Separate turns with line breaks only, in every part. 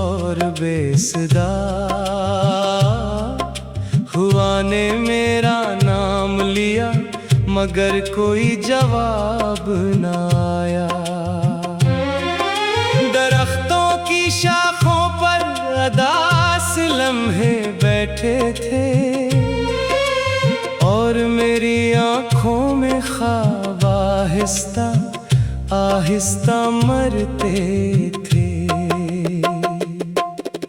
और बेसदा हुआ ने मेरा नाम लिया, मगर कोई जवाब न आया। दरख्तों की शाखों पर अदास लम्हे बैठे थे और मेरी आँखों में ख्वाब आहिस्ता आहिस्ता मरते थे।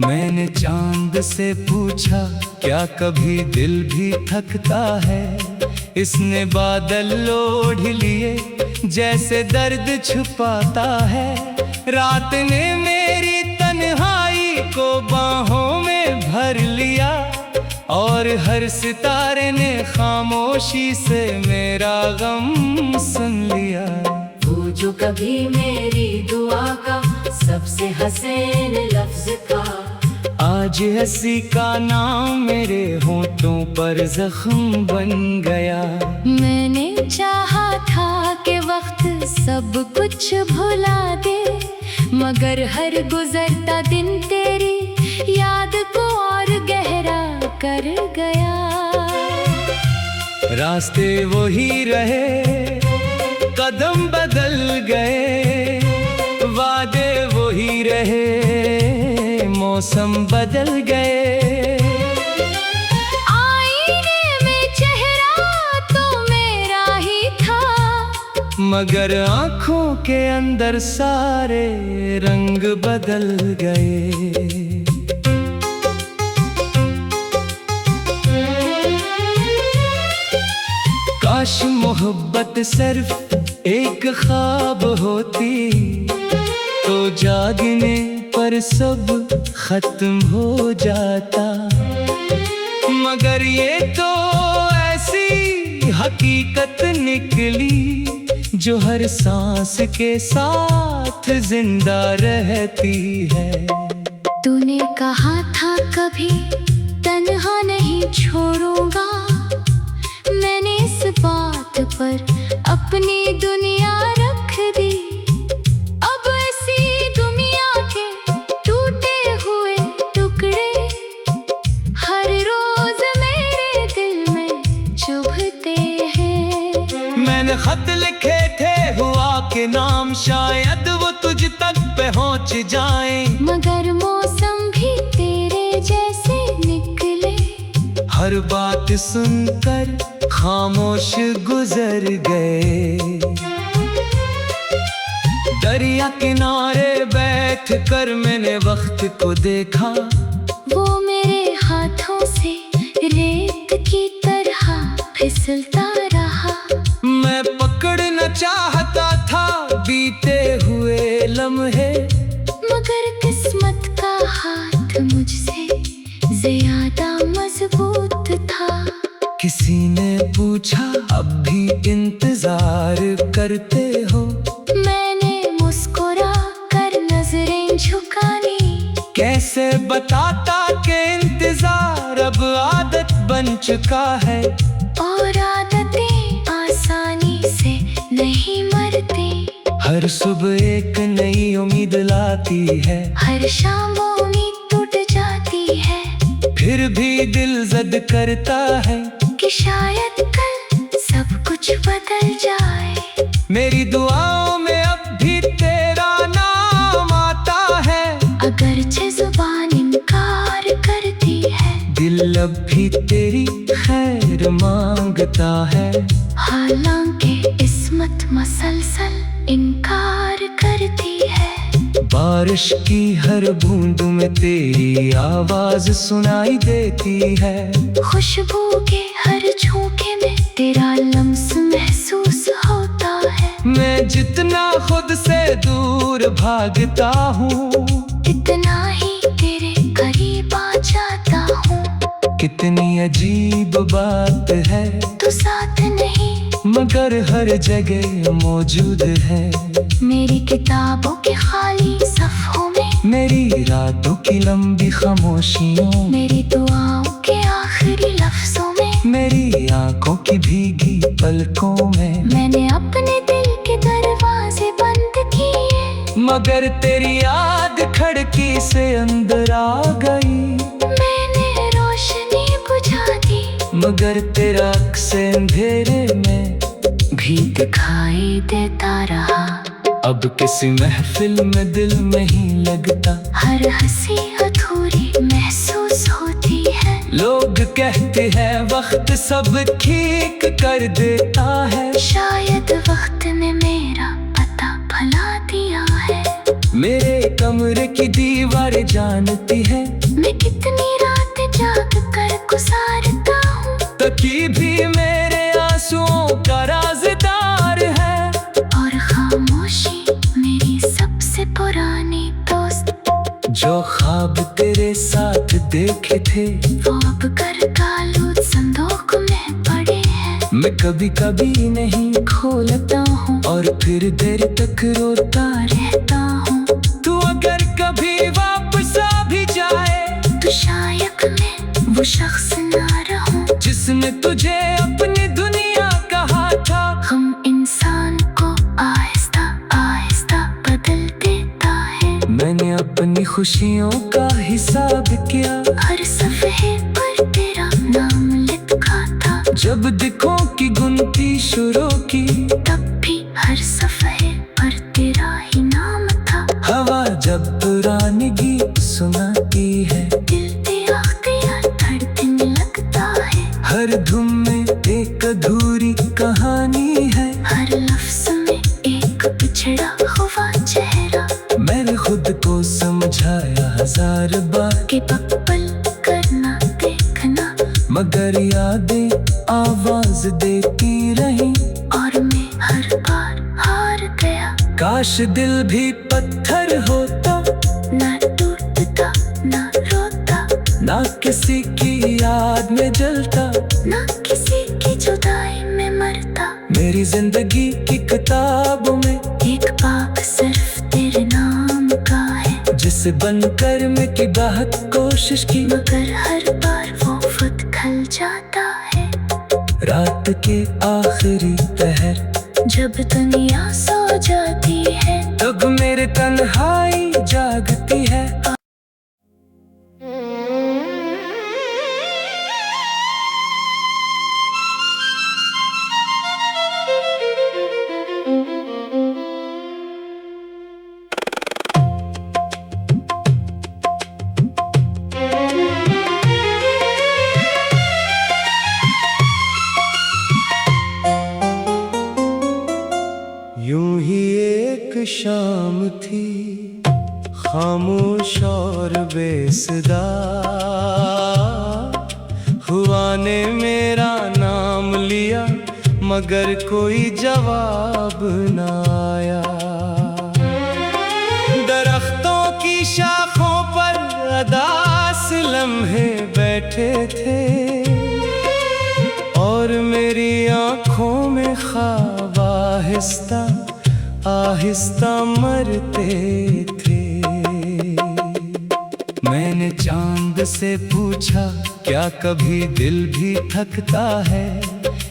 मैंने चांद से पूछा क्या कभी दिल भी थकता है? इसने बादल ओढ़ लिए जैसे दर्द छुपाता है। रात ने मेरी तन्हाई को बाहों में भर लिया और हर सितारे ने खामोशी से मेरा गम सुन लिया।
वो जो कभी मेरी दुआ का सबसे हसीन लफ्ज था,
आज हंसी का नाम मेरे होंठों पर जख्म बन गया।
मैंने चाहा था कि वक्त सब कुछ भुला दे, मगर हर गुजरता दिन तेरी याद को और गहरा कर गया।
रास्ते वही रहे, कदम बदल गए, वादे वही रहे, मौसम बदल गए।
आईने में चेहरा तो मेरा ही था,
मगर आँखों के अंदर सारे रंग बदल गए। काश मोहब्बत सिर्फ एक ख्वाब होती, तो जागने पर सब खत्म हो जाता। मगर ये तो ऐसी हकीकत निकली जो हर सांस के साथ जिंदा रहती है।
तूने कहा था कभी तन्हा नहीं छोड़ूंगा, मैंने इस बात पर अपनी दुनिया रख दी। अब ऐसी दुनिया के टूटे हुए टुकड़े हर रोज मेरे दिल में चुभते हैं।
मैंने खत लिखे थे हुआ के नाम, शायद वो तुझ तक पहुंच जाए,
मगर मौसम भी तेरे जैसे निकले।
हर बात सुनकर खामोश गुजर गए। दरिया किनारे बैठ कर मैंने वक्त को देखा,
वो मेरे हाथों से रेत की तरह फिसलता रहा।
मैं पकड़ना चाहता था बीते हुए लम्हे,
मगर किस्मत का हाथ मुझसे ज्यादा मजबूत था।
किसी ने पूछा अब भी इंतजार करते हो?
मैंने मुस्कुरा कर नजरें झुकानी,
कैसे बताता कि इंतजार अब आदत बन चुका है।
और आदतें आसानी से नहीं मरती,
हर सुबह एक नई उम्मीद लाती है,
हर शाम वो उम्मीद टूट जाती है।
फिर भी दिल जिद करता है
कि शायद कल सब कुछ बदल जाए।
मेरी दुआओं में अब भी तेरा नाम आता है,
अगरचे जुबान इनकार करती है,
दिल अब भी तेरी खैर मांगता है।
हालांकि किस्मत मसलसल इनकार करती है।
बारिश की हर बूंद में तेरी आवाज सुनाई देती है,
खुशबू के हर झोंके में तेरा लम्स महसूस होता है।
मैं जितना खुद से दूर भागता हूँ,
इतना ही तेरे करीब आ जाता हूँ।
कितनी अजीब बात है,
तू साथ नहीं
मगर हर जगह मौजूद है।
मेरी किताबों के खाली सफ़ों में,
मेरी रातों की लंबी खामोशियों,
मेरी दुआओं के आखिरी लफ्जों में,
मेरी आंखों की भीगी पलकों में।
मैंने अपने दिल के दरवाजे बंद किए,
मगर तेरी याद खिड़की से अंदर आ गई।
मैंने रोशनी बुझा दी,
मगर तेरा अक्स अंधेरे में
भी दिखाई देता रहा।
अब किसी महफिल में दिल नहीं लगता,
हर हंसी अधूरी महसूस होती है।
लोग कहते हैं वक्त सब ठीक कर देता है।
शायद वक्त ने मेरा पता भुला दिया है।
मेरे कमरे की दीवार जानती है
मैं कितनी रात जाग कर गुजारता हूँ।
तकी भी मेरे आंसुओं का राज़दार है।
और खामोशी मेरी सबसे पुरानी दोस्त।
जो ख्वाब तेरे साथ देखे थे
वो अब कर कालूद संदूक में पड़े हैं।
मैं कभी कभी नहीं
खोलता हूँ
और फिर देर तक रोता
रहता हूँ।
तू अगर कभी वापस आ भी जाए
तो शायद मैं वो शख्स ना रहूं
जिसने तुझे अपनी दुनिया कहा था।
हम इंसान को आहिस्ता आहिस्ता बदल देता है।
मैंने अपनी खुशियों का हिसाब किया,
हर सफ़े पर तेरा नाम लिखा था।
जब दिखों की गिनती शुरू की
तब भी हर सफ़े पर तेरा ही नाम था।
हवा जब पुरानी गीत सुनाती है
दिल बेअख्तियार धड़कने लगता है।
हर धुन में एक अधूरी कहानी है।
हर लफ्ज़ में एक बिछड़ा हुआ चेहरा।
मैंने खुद को समझाया हजार बार
कि पल करना देखना,
मगर यादें आवाज देती रही
और मैं हर बार हार गया।
काश दिल भी पत्थर होता,
ना टूटता ना रोता,
ना किसी की याद में जलता,
ना किसी की जुदाई में मरता।
मेरी जिंदगी की किताबों में
एक बाब सिर्फ तेरे नाम का है।
जिसे बनकर मैं की बहुत कोशिश की,
मगर हर बार वो खुद खल जाता है।
रात के आखिरी पहर
जब दुनिया सो जाती है
तब मेरे तन्हाई जागती है। यूं ही एक शाम थी खामोश और बेसदा, हुआ ने मेरा नाम लिया मगर कोई जवाब न आया। दरख्तों की शाखों पर अदास लम्हे बैठे थे और मेरी आँखों में ख्वाब आहिस्ता आहिस्ता मरते थे। मैंने चांद से पूछा क्या कभी दिल भी थकता है।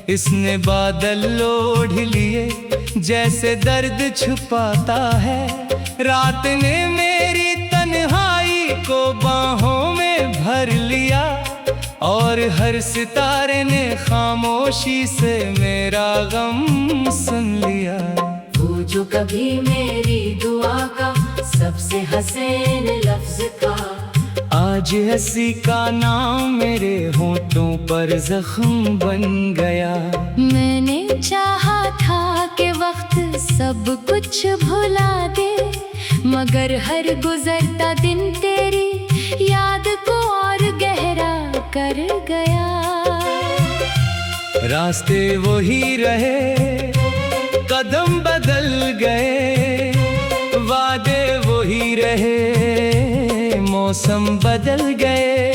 इसने बादल ओढ़ लिए जैसे दर्द छुपाता है। रात ने मेरी तन्हाई को बाहों में भर लिया और हर सितारे ने खामोशी से मेरा गम सुन लिया।
वो जो कभी मेरी दुआ का सबसे हसीन लफ्ज था,
आज हंसी का नाम मेरे होठों पर जख्म बन गया।
मैंने चाहा था कि वक्त सब कुछ भुला दे, मगर हर गुजरता दिन तेरी याद को और गहरा कर गया।
रास्ते वही रहे, कदम बदल गए, वादे वही रहे, मौसम बदल गए।